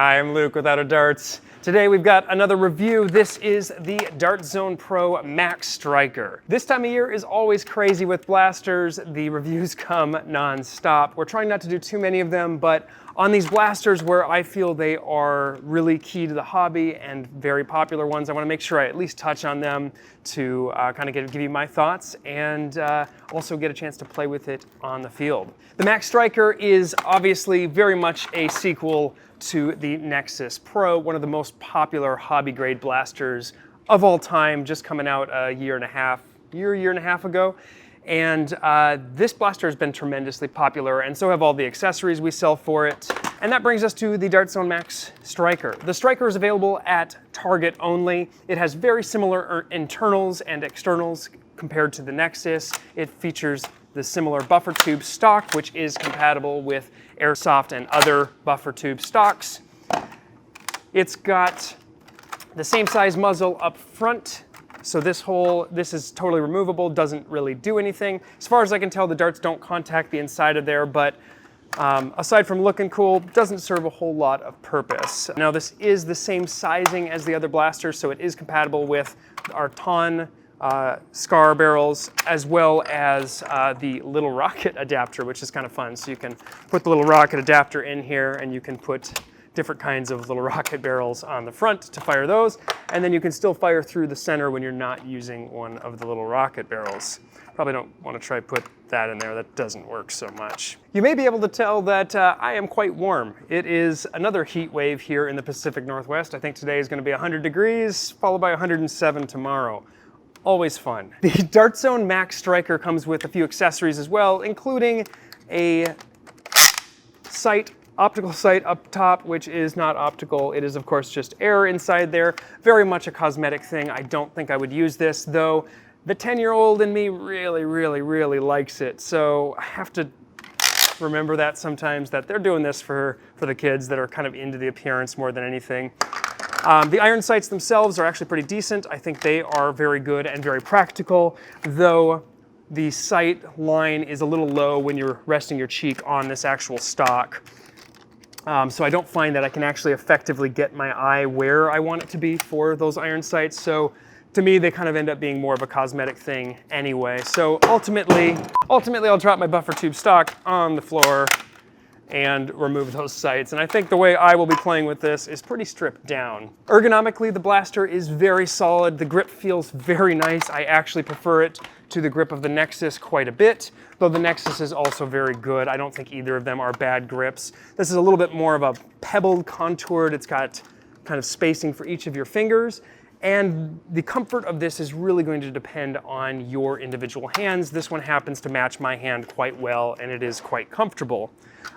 Hi, I'm Luke with Auto Darts. Today we've got another review. This is the Dart Zone Pro Max Stryker. This time of year is always crazy with blasters. The reviews come non-stop. We're trying not to do too many of them, but on these blasters where I feel they are really key to the hobby and very popular ones, I want to make sure I at least touch on them to kind of give you my thoughts and also get a chance to play with it on the field. The Max Stryker is obviously very much a sequel to the Nexus Pro, one of the most popular hobby grade blasters of all time, just coming out a year and a half ago. And this blaster has been tremendously popular, and so have all the accessories we sell for it. And that brings us to the Dart Zone Max Stryker. The Stryker is available at Target only. It has very similar internals and externals compared to the Nexus. It features the similar buffer tube stock, which is compatible with Airsoft and other buffer tube stocks. It's got the same size muzzle up front, so this is totally removable, doesn't really do anything. As far as I can tell, the darts don't contact the inside of there, but aside from looking cool, doesn't serve a whole lot of purpose. Now this is the same sizing as the other blasters, so it is compatible with our Ton SCAR barrels, as well as the little rocket adapter, which is kind of fun. So you can put the little rocket adapter in here, and you can put different kinds of little rocket barrels on the front to fire those, and then you can still fire through the center when you're not using one of the little rocket barrels. Probably don't want to try put that in there, that doesn't work so much. You may be able to tell that I am quite warm. It is another heat wave here in the Pacific Northwest. I think today is going to be 100 degrees, followed by 107 tomorrow. Always fun. The Dart Zone Max Stryker comes with a few accessories as well, including a optical sight up top, which is not optical. It is, of course, just air inside there. Very much a cosmetic thing. I don't think I would use this, though the 10-year-old in me really likes it. So I have to remember that sometimes, that they're doing this for the kids that are kind of into the appearance more than anything. The iron sights themselves are actually pretty decent. I think they are very good and very practical, though the sight line is a little low when you're resting your cheek on this actual stock. So I don't find that I can actually effectively get my eye where I want it to be for those iron sights. So to me, they kind of end up being more of a cosmetic thing anyway. So ultimately I'll drop my buffer tube stock on the floor and remove those sights. And I think the way I will be playing with this is pretty stripped down. Ergonomically, the blaster is very solid. The grip feels very nice. I actually prefer it to the grip of the Nexus quite a bit, though the Nexus is also very good. I don't think either of them are bad grips. This is a little bit more of a pebbled, contoured. It's got kind of spacing for each of your fingers. And the comfort of this is really going to depend on your individual hands. This one happens to match my hand quite well, and it is quite comfortable.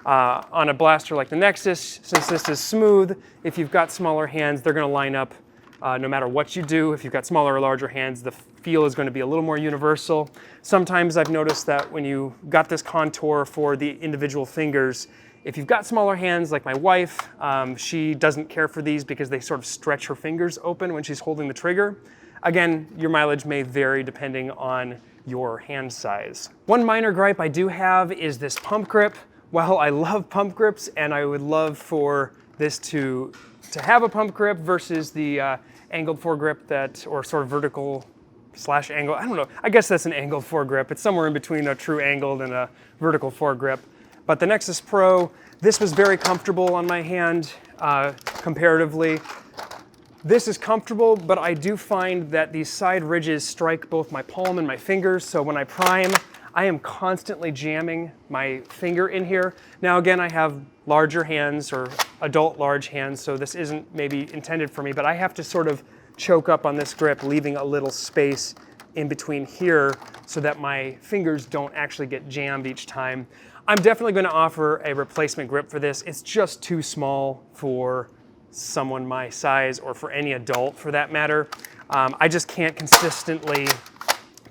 On a blaster like the Nexus, since this is smooth, if you've got smaller hands, they're going to line up no matter what you do. If you've got smaller or larger hands, the feel is going to be a little more universal. Sometimes I've noticed that when you got this contour for the individual fingers, if you've got smaller hands like my wife, she doesn't care for these because they sort of stretch her fingers open when she's holding the trigger. Again, your mileage may vary depending on your hand size. One minor gripe I do have is this pump grip. While I love pump grips and I would love for this to have a pump grip versus the angled foregrip or sort of vertical / angle, I don't know, I guess that's an angled foregrip. It's somewhere in between a true angled and a vertical foregrip. But the Nexus Pro, this was very comfortable on my hand comparatively. This is comfortable, but I do find that these side ridges strike both my palm and my fingers, so when I prime, I am constantly jamming my finger in here. Now again, I have larger hands or adult large hands, so this isn't maybe intended for me, but I have to sort of choke up on this grip, leaving a little space in between here so that my fingers don't actually get jammed each time. I'm definitely going to offer a replacement grip for this. It's just too small for someone my size or for any adult for that matter. I just can't consistently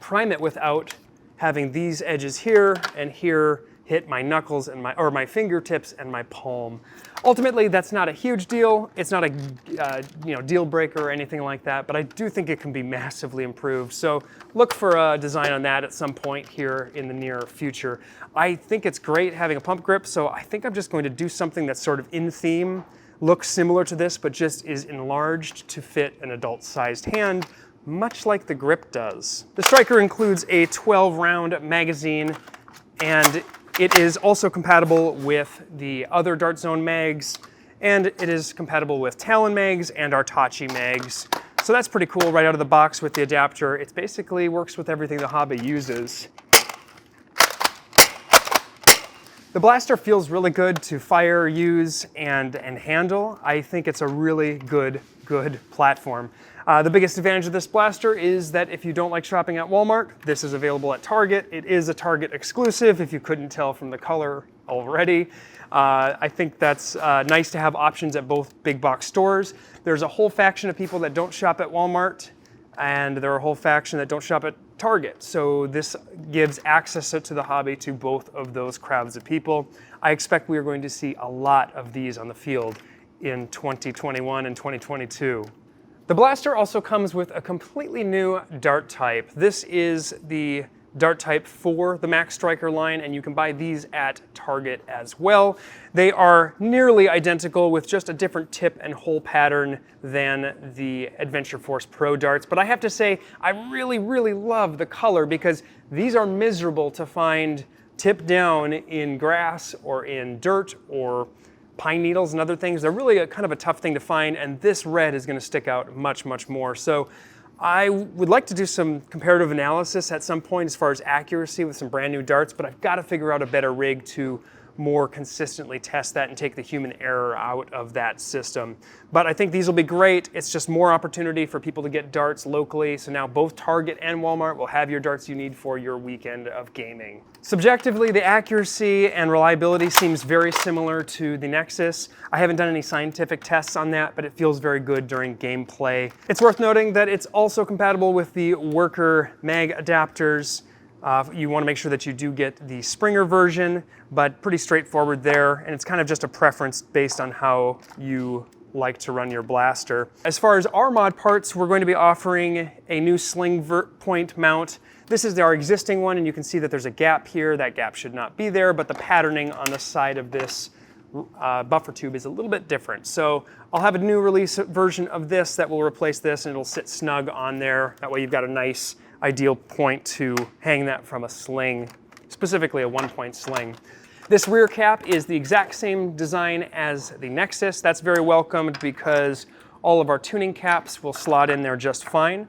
prime it without having these edges here and here hit my knuckles and my fingertips and my palm. Ultimately, that's not a huge deal. It's not a deal breaker or anything like that, but I do think it can be massively improved. So look for a design on that at some point here in the near future. I think it's great having a pump grip, so I think I'm just going to do something that's sort of in theme looks similar to this, but just is enlarged to fit an adult-sized hand, much like the grip does. The Stryker includes a 12-round magazine, and it is also compatible with the other Dart Zone mags, and it is compatible with Talon mags and Artachi mags. So that's pretty cool right out of the box with the adapter. It basically works with everything the hobby uses. The blaster feels really good to fire, use, and handle. I think it's a really good platform. The biggest advantage of this blaster is that if you don't like shopping at Walmart, this is available at Target. It is a Target exclusive, if you couldn't tell from the color already. I think that's nice to have options at both big box stores. There's a whole faction of people that don't shop at Walmart, and there are a whole faction that don't shop at Target. So this gives access to the hobby to both of those crowds of people. I expect we are going to see a lot of these on the field in 2021 and 2022. The blaster also comes with a completely new dart type. This is the dart type for the Max Stryker line, and you can buy these at Target as well. They are nearly identical with just a different tip and hole pattern than the Adventure Force Pro darts, but I have to say I really love the color because these are miserable to find tip down in grass or in dirt or pine needles and other things. They're really kind of a tough thing to find, and this red is going to stick out much more. So I would like to do some comparative analysis at some point as far as accuracy with some brand new darts, but I've got to figure out a better rig to more consistently test that and take the human error out of that system. But I think these will be great. It's just more opportunity for people to get darts locally. So now both Target and Walmart will have your darts you need for your weekend of gaming. Subjectively, the accuracy and reliability seems very similar to the Nexus. I haven't done any scientific tests on that, but it feels very good during gameplay. It's worth noting that it's also compatible with the worker mag adapters. You want to make sure that you do get the Springer version, but pretty straightforward there, and it's kind of just a preference based on how you like to run your blaster. As far as our mod parts, we're going to be offering a new sling point mount. This is our existing one, and you can see that there's a gap here. That gap should not be there, but the patterning on the side of this buffer tube is a little bit different. So I'll have a new release version of this that will replace this, and it'll sit snug on there. That way you've got a nice ideal point to hang that from a sling, specifically a one-point sling. This rear cap is the exact same design as the Nexus. That's very welcomed because all of our tuning caps will slot in there just fine.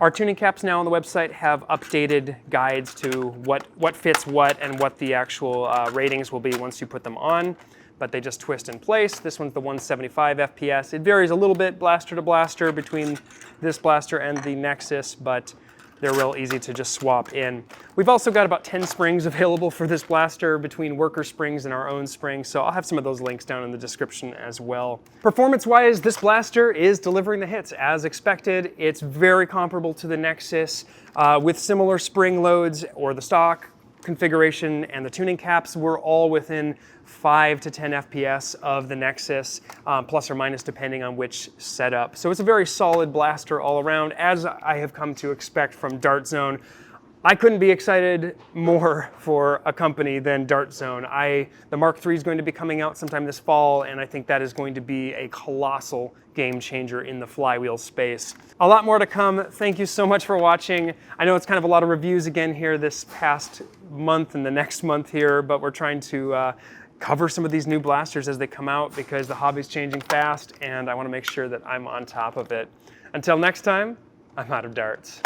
Our tuning caps now on the website have updated guides to what fits what and what the actual ratings will be once you put them on, but they just twist in place. This one's the 175 FPS. It varies a little bit blaster to blaster between this blaster and the Nexus, but they're real easy to just swap in. We've also got about 10 springs available for this blaster between worker springs and our own springs, so I'll have some of those links down in the description as well. Performance-wise, this blaster is delivering the hits as expected. It's very comparable to the Nexus with similar spring loads or the stock configuration, and the tuning caps were all within 5 to 10 FPS of the Nexus, plus or minus depending on which setup. So it's a very solid blaster all around, as I have come to expect from Dart Zone. I couldn't be excited more for a company than Dart Zone. The Mark III is going to be coming out sometime this fall, and I think that is going to be a colossal game changer in the flywheel space. A lot more to come. Thank you so much for watching. I know it's kind of a lot of reviews again here this past month and the next month here, but we're trying to cover some of these new blasters as they come out because the hobby's changing fast, and I want to make sure that I'm on top of it. Until next time, I'm out of darts.